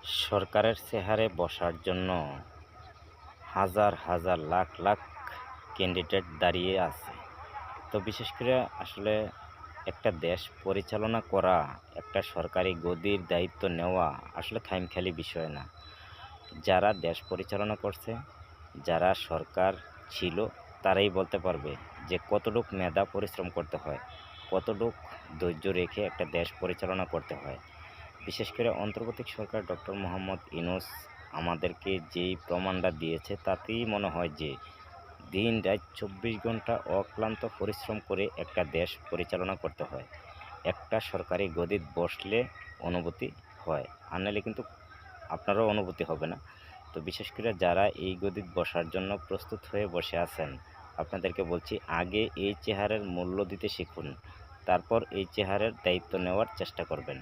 সরকারের চেহারে বসার জন্য হাজার হাজার লাখ লাখ ক্যান্ডিডেট দাঁড়িয়ে আছে। তো বিশেষ করে আসলে একটা দেশ পরিচালনা করা, একটা সরকারি গদির দায়িত্ব নেওয়া আসলে খামখেয়ালি বিষয় না। যারা দেশ পরিচালনা করছে, যারা সরকার ছিল, তারাই বলতে পারবে যে কতটুক মেধা পরিশ্রম করতে হয়, কতটুক ধৈর্য রেখে একটা দেশ পরিচালনা করতে হয়। বিশেষ করে অন্তর্বর্তী সরকার ডক্টর মোহাম্মদ ইউনূস আমাদেরকে যেই প্রমাণটা দিয়েছে তাতেই মনে হয় যে দিন রাত ২৪ ঘন্টা অক্লান্ত পরিশ্রম করে একটা দেশ পরিচালনা করতে হয়। একটা সরকারি গদিতে বসলে অনুভূতি হয়, আর নাহলে কিন্তু আপনারও অনুভূতি হবে না। তো বিশেষ করে যারা এই গদিতে বসার জন্য প্রস্তুত হয়ে বসে আছেন, আপনাদেরকে বলছি আগে এই চেহারার মূল্য দিতে শিখুন, তারপর এই চেহারার দায়িত্ব নেওয়ার চেষ্টা করবেন।